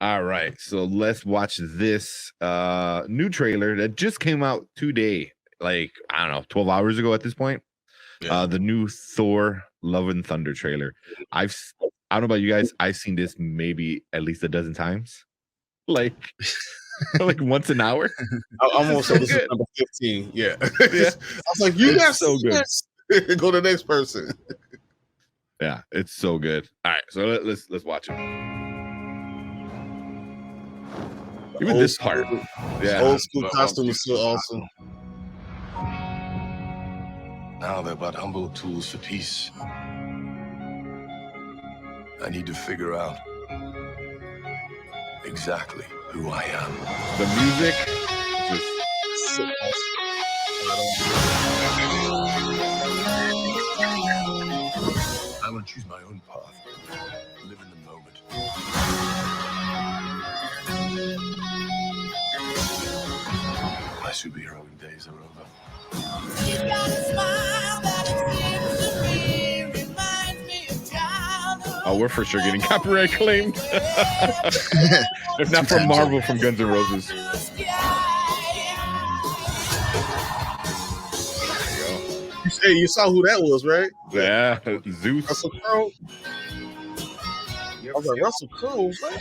All right, so let's watch this new trailer that just came out today, like I don't know, 12 hours ago at this point. Yeah. The new Thor Love and Thunder trailer. I don't know about you guys, I've seen this maybe at least a dozen times. Like like once an hour. I'm This is also so this is good. number 15. Yeah. Yeah. I was like, you It's got so good. this. Go to the next person. Yeah, it's so good. All right, so let's watch it. Even this part. Yeah. Old school costume is so awesome. Now they're but humble tools for peace. I need to figure out exactly who I am. The music just So I'm gonna choose my own path. Live in the moment. My superheroing days are over. You got a smile that it seems to me reminds me of childhood. oh, we're for sure getting copyright claimed. If not from Marvel, from Guns N' Roses. Hey, you saw who that was, right? Yeah, Zeus. Russell Crowe. I was like, Russell Crowe, what?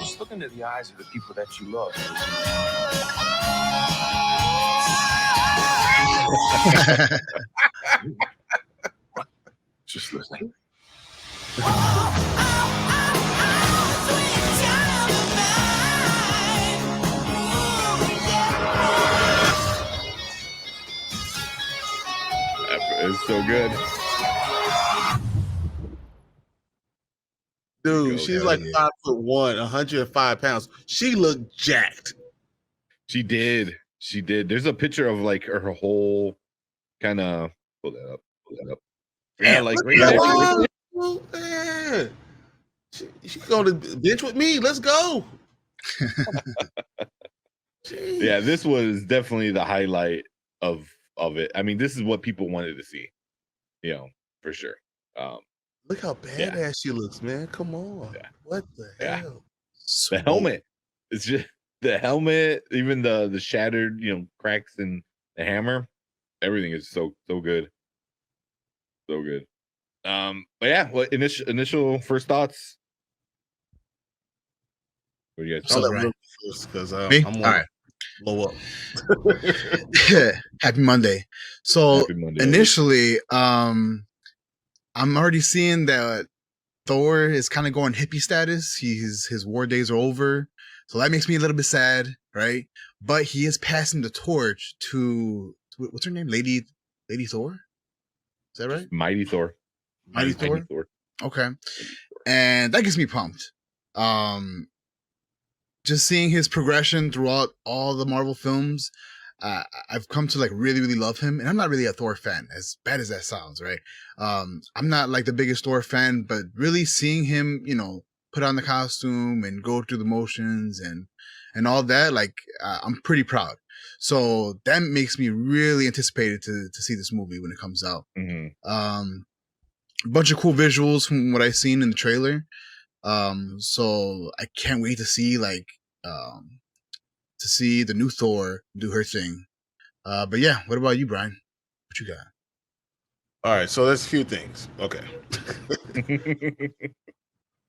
Just look into the eyes of the people that you love. Just listening. It's so good. Dude, she's like 5'1", 105 pounds. She looked jacked. She did. She did. There's a picture of like her whole kind of pull that up. Yeah, like right there. Oh, man. She go to bench with me. Let's go. Yeah, this was definitely the highlight of it. I mean, this is what people wanted to see, you know, for sure. Look how badass she looks, man. Come on. Yeah. What the hell? The helmet. It's just the helmet, even the shattered, you know, cracks in the hammer. Everything is so good. So good. But yeah, what initial first thoughts? What do you guys I'll think? let Will first because Me? I'm All gonna right. blow up. Happy Monday. So Happy Monday. initially, I'm already seeing that Thor is kind of going hippie status. His war days are over, so that makes me a little bit sad, right? But he is passing the torch to what's her name, Lady Thor. Is that right? Mighty Thor. Mighty Thor. Okay, and that gets me pumped. Just seeing his progression throughout all the Marvel films, I've come to like really love him. And I'm not really a Thor fan, as bad as that sounds, right? I'm not like the biggest Thor fan, but really seeing him, you know, put on the costume and go through the motions and all that, like I'm pretty proud. So that makes me really anticipated to see this movie when it comes out. Mm-hmm. A bunch of cool visuals from what I've seen in the trailer. So I can't wait to see the new Thor do her thing. But yeah, what about you, Brian? What you got? All right, so there's a few things. Okay.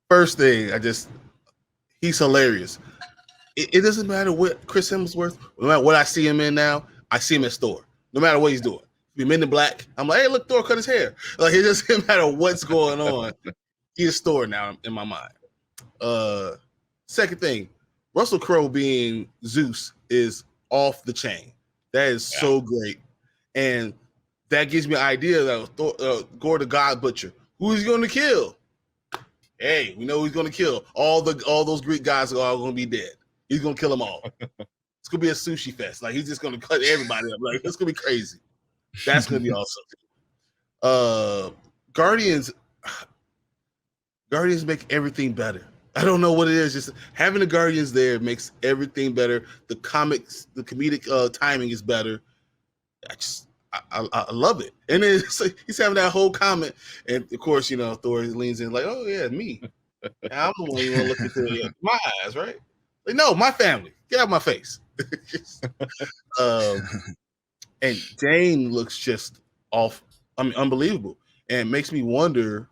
First thing, he's hilarious. It doesn't matter what Chris Hemsworth, no matter what I see him in now, I see him as Thor. No matter what he's doing. If Men in Black, I'm like, hey, look, Thor cut his hair. Like, it doesn't matter what's going on. He is Thor now in my mind. Second thing, Russell Crowe being Zeus is off the chain. That is so great. And that gives me an idea that Gore the God Butcher, who he's going to kill. Hey, we know who he's going to kill. All those Greek guys are all going to be dead. He's going to kill them all. It's going to be a sushi fest. Like, he's just going to cut everybody up. Like, it's going to be crazy. That's going to be awesome. Guardians make everything better. I don't know what it is. Just having the Guardians there makes everything better. The comedic timing is better. I love it. And then he's having that whole comment, and of course, you know, Thor leans in like, "Oh yeah, me." I'm the one you want to look into my eyes, right? Like, no, my family. Get out of my face. um, and Jane looks just off. I mean, unbelievable, and it makes me wonder: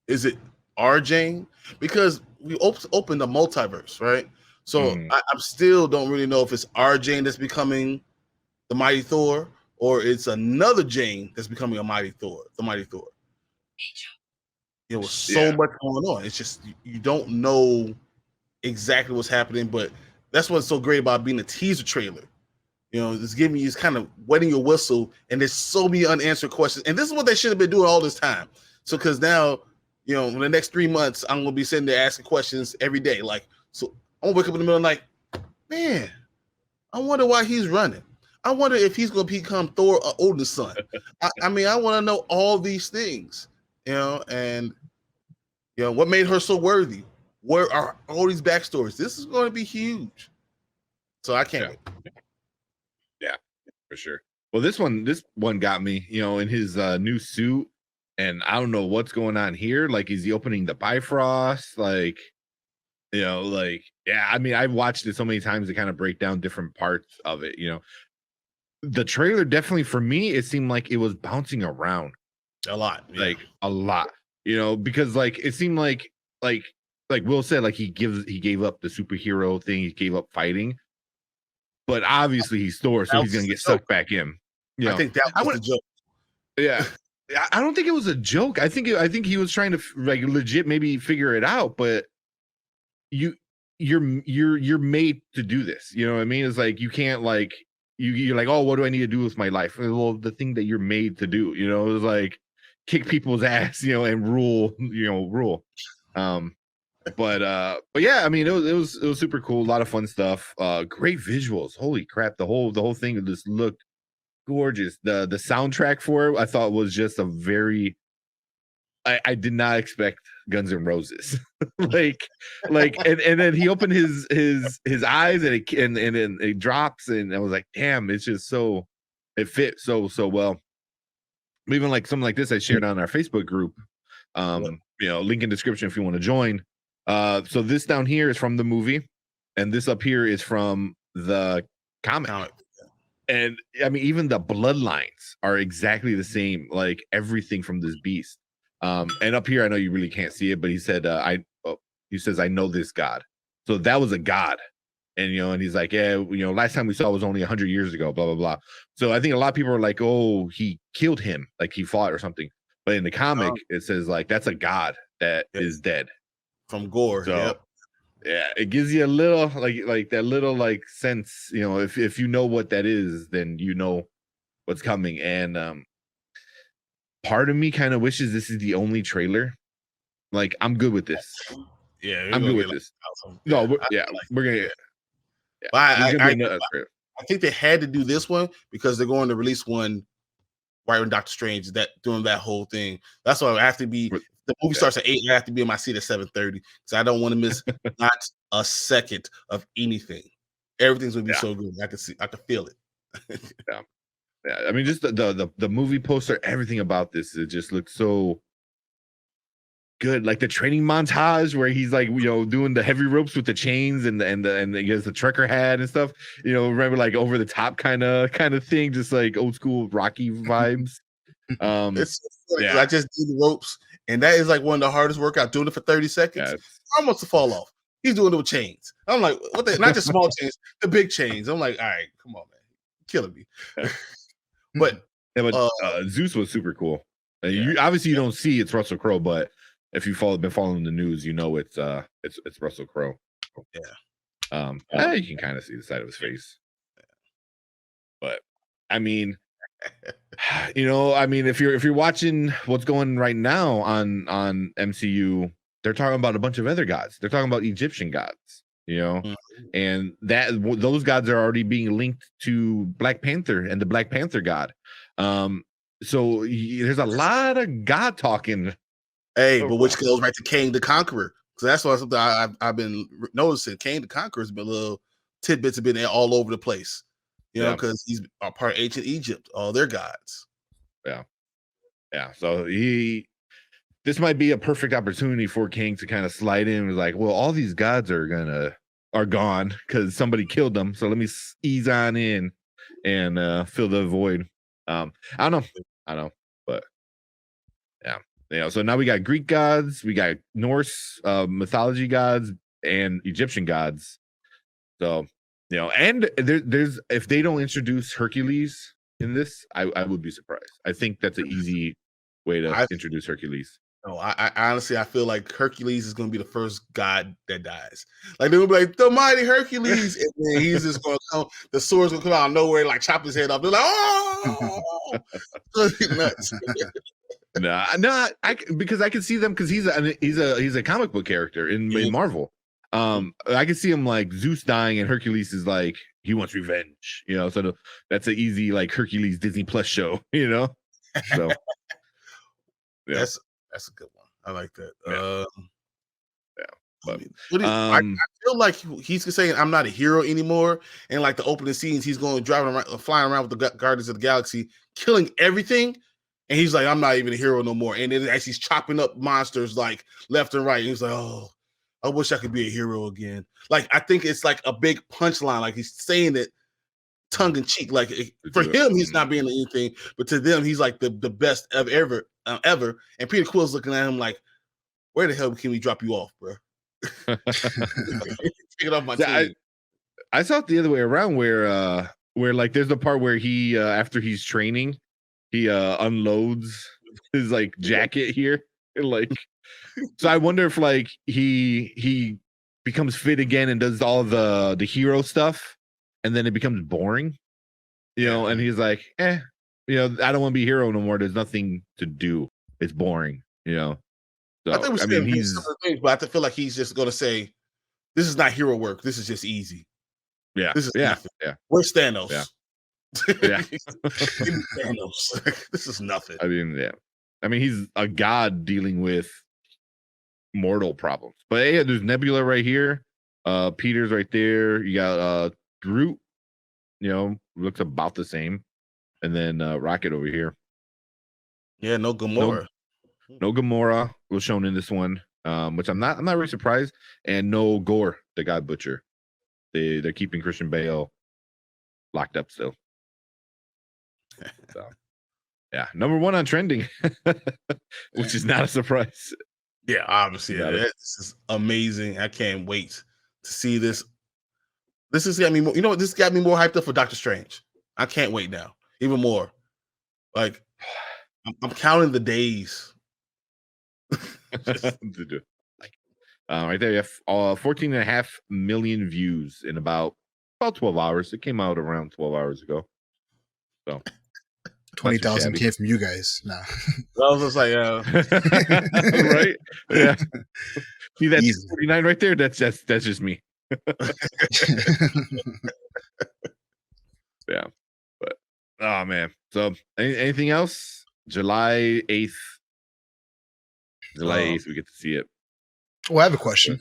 is it our Jane? Because we opened the multiverse, right? So Mhm. I'm still don't really know if it's our Jane that's becoming the mighty Thor, or it's another Jane that's becoming a mighty Thor, the mighty Thor. There was so Yeah. much going on. It's just you don't know exactly what's happening, but that's what's so great about being a teaser trailer. You know, it's giving you, it's kind of wetting your whistle, and there's so many unanswered questions. And this is what they should have been doing all this time. So, because now, you know, in the next 3 months, I'm gonna be sitting there asking questions every day. Like, so I'm gonna wake up in the middle of the night, man, I wonder why he's running. I wonder if he's gonna become Thor oldest son. I mean, I want to know all these things, you know, and you know what made her so worthy. Where are all these backstories? This is going to be huge. So I can't wait. Yeah, for sure. Well, this one got me, in his new suit, and I don't know what's going on here. Like, is he opening the Bifrost? Like, yeah. I mean, I've watched it so many times to kind of break down different parts of it. The trailer definitely for me, it seemed like it was bouncing around A lot, like a lot. Because like it seemed like Will said, like he gave up the superhero thing, he gave up fighting. But obviously he's Thor, so he's gonna get sucked back in. I think that was the joke. Yeah. I don't think it was a joke. I think he was trying to like legit maybe figure it out, but you're made to do this. You know what I mean? It's like you can't like you're like, oh, what do I need to do with my life? Well, the thing that you're made to do, is like kick people's ass, and rule. But yeah, I mean, it was super cool, a lot of fun stuff, great visuals. Holy crap, the whole thing just looked gorgeous. The soundtrack for it, I thought was just a very I did not expect Guns N' Roses. like and then he opened his eyes and it drops, and I was like, damn, it's just so it fit so well. Even like something like this I shared on our Facebook group. Link in description if you want to join. So this down here is from the movie, and this up here is from the comic. And I mean, even the bloodlines are exactly the same, like everything from this beast. And up here, I know you really can't see it, but he said, he says, I know this God. So that was a God. And, and he's like, yeah, last time we saw was only 100 years ago, blah, blah, blah. So I think a lot of people are like, oh, he killed him, like he fought or something. But in the comic, it says like, that's a God that is dead. From Gore. So, yeah, it gives you a little like that little like sense, if you know what that is, then you know what's coming. And part of me kind of wishes this is the only trailer. Like, I'm good with this. Yeah, I'm good with this. No, we're gonna get. Yeah, I think they had to do this one because they're going to release one right when Doctor Strange is doing that whole thing. That's why I have to be. The movie starts at 8. I have to be in my seat at 7:30 so I don't want to miss not a second of anything. Everything's gonna be so good. I can feel it. Yeah. I mean, just the movie poster, everything about this, it just looks so good. Like the training montage where he's like, doing the heavy ropes with the chains and he has the trucker hat and stuff. Remember, like over the top kind of thing, just like old school Rocky vibes. It's so funny, I just do the ropes, and that is like one of the hardest workouts. Doing it for 30 seconds, almost to fall off. He's doing it with chains. I'm like, what? Not just small chains, the big chains. I'm like, all right, come on, man, killing me. But Zeus was super cool. You obviously you don't see it's Russell Crowe, but if you've been following the news, it's Russell Crowe. You can kind of see the side of his face. But I mean, if you're watching what's going right now on MCU, they're talking about a bunch of other gods. They're talking about Egyptian gods, and those gods are already being linked to Black Panther and the Black Panther god. So there's a lot of god talking. Hey, but which goes right to Kang the Conqueror. So that's why something I've been noticing. Kang the Conqueror has been little tidbits have been there all over the place. Because he's a part of ancient Egypt, all their gods. Yeah. So this might be a perfect opportunity for King to kind of slide in and was like, well, all these gods are gone because somebody killed them. So let me ease on in and fill the void. I don't know, but yeah. So now we got Greek gods, we got Norse mythology gods, and Egyptian gods. So and there's if they don't introduce Hercules in this, I would be surprised. I think that's an easy way to introduce Hercules. No, I honestly I feel like Hercules is gonna be the first god that dies. Like they're gonna be like the mighty Hercules, and then he's just gonna come. The sword's gonna come out of nowhere, like chop his head off. They're like, oh, nuts. No, because I can see them because he's a comic book character in Marvel. I can see him like Zeus dying and Hercules is like he wants revenge. So that's an easy like Hercules Disney Plus show. So yeah. That's a good one. I like that. I feel like he's saying I'm not a hero anymore. And like the opening scenes, he's going driving around, flying around with the Guardians of the Galaxy, killing everything. And he's like, I'm not even a hero no more. And then as he's chopping up monsters like left and right, he's like, oh, I wish I could be a hero again. Like I think it's like a big punchline. Like he's saying it tongue in cheek. Like for him, he's not being anything, but to them, he's like the best ever. And Peter Quill's looking at him like, where the hell can we drop you off, bro? Take it off my team. I saw it the other way around where like there's the part where he after he's training, he unloads his like jacket here and like so I wonder if like he becomes fit again and does all the hero stuff and then it becomes boring, and he's like, I don't want to be a hero no more. There's nothing to do. It's boring, So, I think he's some of the things, but I feel like he's just going to say, "This is not hero work. This is just easy." Yeah, this is nothing. Yeah. Where's Thanos? Yeah. Thanos. This is nothing. I mean, he's a god dealing with mortal problems. But yeah, there's Nebula right here. Peter's right there. You got Groot. Looks about the same. And then Rocket over here. Yeah, no Gamora. No Gamora was shown in this one, which I'm not really surprised. And no Gore, the God Butcher. They're keeping Christian Bale locked up still. So yeah, number one on trending, which is not a surprise. Yeah, obviously. This is amazing. I can't wait to see this. This has got me more, this got me more hyped up for Doctor Strange. I can't wait now. Even more. Like I'm counting the days. Right there, you have 14.5 million views in about 12 hours. It came out around 12 hours ago. So 20,000 came from you guys. No. I was just like, right? Yeah. See that 49 right there? That's just me. Yeah. But oh man. So anything else? July 8th. July 8th, we get to see it. Well, I have a question.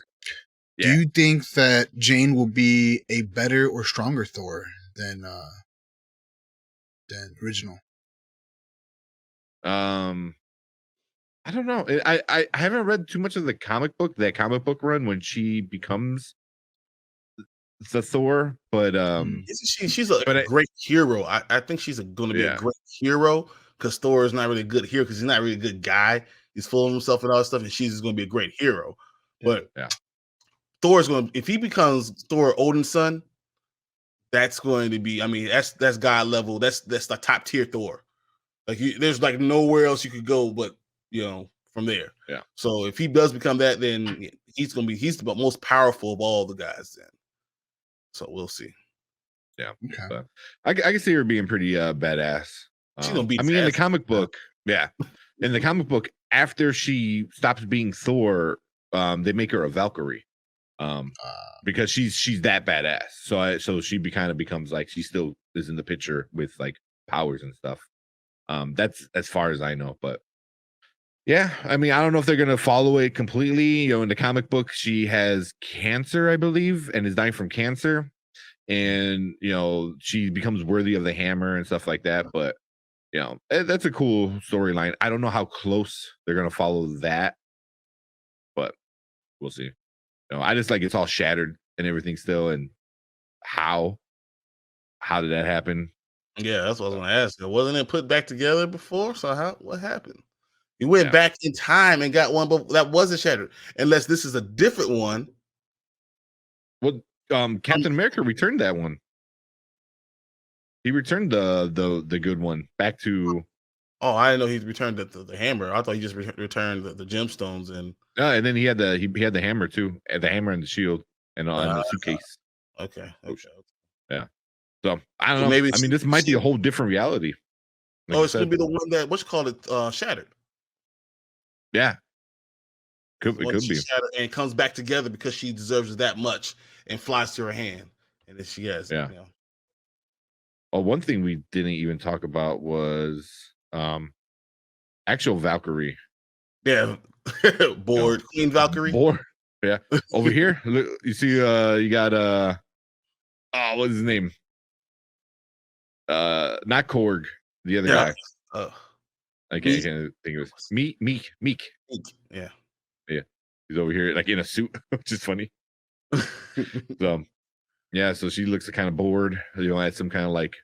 Yeah. Do you think that Jane will be a better or stronger Thor than original? I don't know. I haven't read too much of that comic book run when she becomes the Thor, but she's a great hero. I think she's going to be a great hero because Thor is not really a good hero because he's not really a good guy. He's full of himself and all that stuff, and she's going to be a great hero. But Thor's going to, if he becomes Thor Odin's son, that's going to be, I mean, that's God level. That's the top tier Thor. Like there's like nowhere else you could go, but from there. Yeah. So if he does become that, then he's the most powerful of all the guys. Then, so we'll see. Yeah. Okay. But I can see her being pretty badass. She's gonna be. I mean, in the comic book, in the comic book, after she stops being Thor, they make her a Valkyrie. Because she's that badass. So she kind of becomes like she still is in the picture with like powers and stuff. That's as far as I know, but yeah, I mean, I don't know if they're gonna follow it completely. In the comic book, she has cancer, I believe, and is dying from cancer, and she becomes worthy of the hammer and stuff like that. But that's a cool storyline. I don't know how close they're gonna follow that, but we'll see. I just like it's all shattered and everything still, and how did that happen? Yeah, that's what I was gonna ask. Wasn't it put back together before? So what happened? He went back in time and got one, but that wasn't shattered. Unless this is a different one. Well, Captain America returned that one. He returned the good one back to. Oh, I didn't know he returned the hammer. I thought he just returned the gemstones and. And then he had the hammer too, and the hammer and the shield and the suitcase. Okay. Yeah. So I don't So know. maybe I mean, this might be a whole different reality. Like it's gonna be the one that shattered. Yeah. It When could she be. shattered and comes back together because she deserves it that much and flies to her hand, and then she has. Yeah. Oh, one thing we didn't even talk about was actual Valkyrie. Yeah. Queen Valkyrie. Bored. Yeah. Over here, look, you see you got what's his name? Not Korg, the other guy. I can't think of it. Meek. Yeah. He's over here like in a suit, which is funny. So so she looks kind of bored, at some kind of like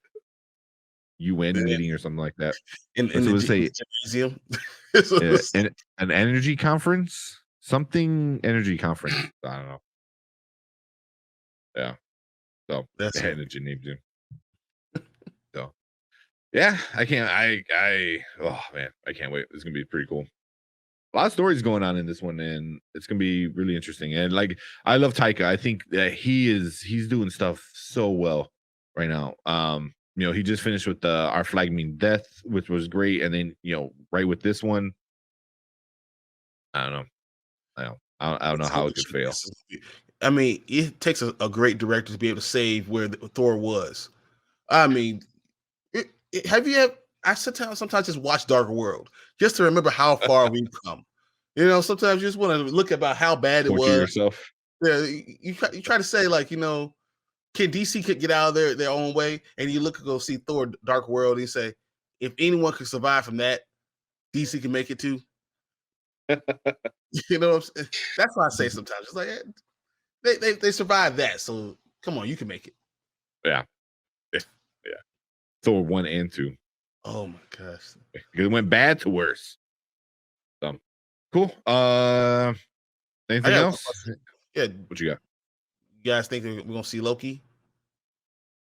UN meeting or something like that. In the gymnasium. An energy conference, something energy conference. I don't know. Yeah. So that's energy named him. So yeah, I can't. Oh man, I can't wait. It's gonna be pretty cool. A lot of stories going on in this one, and it's gonna be really interesting. And like, I love Taika. I think that he's doing stuff so well right now. He just finished with Our Flag Means Death, which was great, and then right with this one, I don't know. I don't know how it could fail. I mean, it takes a great director to be able to save where Thor was. I mean, have you ever? I sometimes just watch Dark World just to remember how far we've come. Sometimes you just want to look about how bad it was. Yourself. Yeah, you try to say like, can DC could get out of their own way, and you go see Thor: Dark World, and you say, if anyone could survive from that, DC can make it too. That's what I say sometimes. It's like they survived that, so come on, you can make it. Yeah. Thor 1 and 2. Oh my gosh, it went bad to worse. So cool. Anything else? Yeah. What you got? You guys think we're gonna see Loki?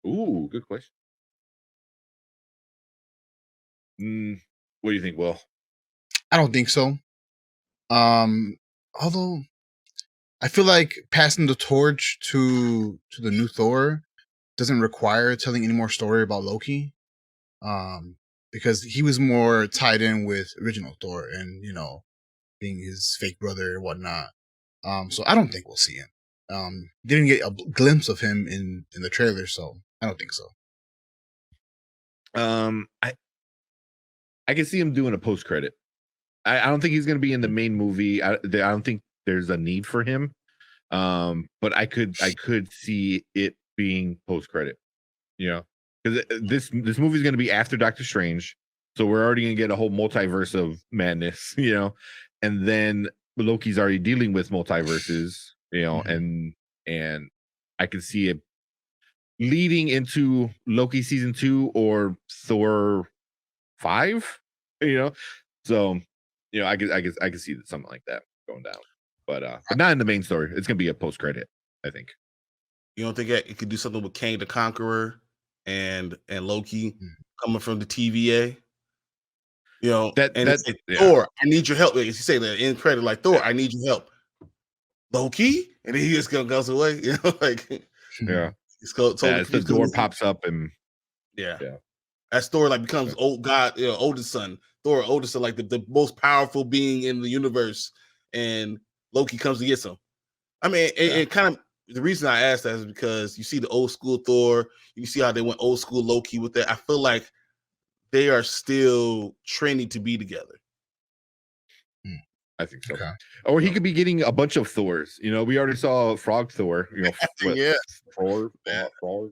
Ooh, good question. What do you think, Will? I don't think so. Although I feel like passing the torch to the new Thor doesn't require telling any more story about Loki. Because he was more tied in with original Thor and, being his fake brother and whatnot. So I don't think we'll see him. Didn't get a glimpse of him in the trailer, so I don't think so. I can see him doing a post credit. I don't think he's going to be in the main movie. I don't think there's a need for him. But I could see it being post credit. Because this movie is going to be after Doctor Strange, so we're already going to get a whole multiverse of madness. And then Loki's already dealing with multiverses. And I can see it leading into Loki season 2 or Thor 5. So I could see something like that going down, but not in the main story. It's gonna be a post credit, I think. You don't think it could do something with Kang the Conqueror and Loki coming from the TVA? Thor, I need your help. You say that in credit, like Thor, I need your help. Loki, and then he just goes away. Yeah. The door pops up and as Thor becomes old god, oldest son. Thor, oldest son, like the most powerful being in the universe, and Loki comes to get him. I mean, it kind of the reason I asked that is because you see the old school Thor, you see how they went old school Loki with that. I feel like they are still training to be together. I think so. Okay. Or he could be getting a bunch of Thors. We already saw Frog Thor. Frog.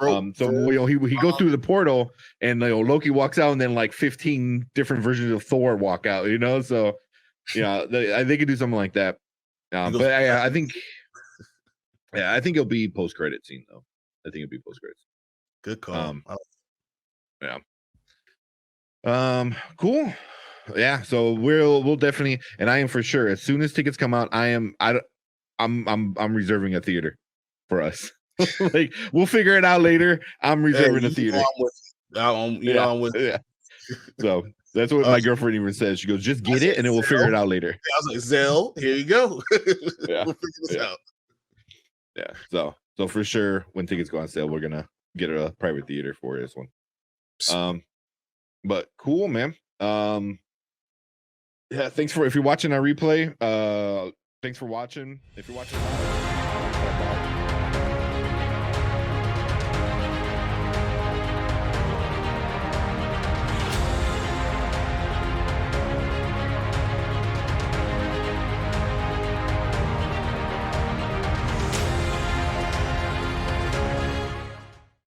So you know, he goes through the portal, and you know, Loki walks out, and then like 15 different versions of Thor walk out. You know, so yeah, they could do something like that. But I think, yeah, I think it'll be post credit scene though. I think it'll be post credits. Good call. Yeah. Cool. Yeah. So we'll definitely, and I am for sure, as soon as tickets come out, I'm reserving a theater for us. Like, we'll figure it out later. I'm reserving a theater. I'm with you. Yeah. So that's what my girlfriend even says. She goes, just get it, and then we'll figure it out later. I was like, Zell, here you go. Yeah. We'll figure this out. Yeah. So for sure, when tickets go on sale, we're gonna get a private theater for this one. But cool, man. Yeah, thanks for, if you're watching our replay, thanks for watching. If you're watching live,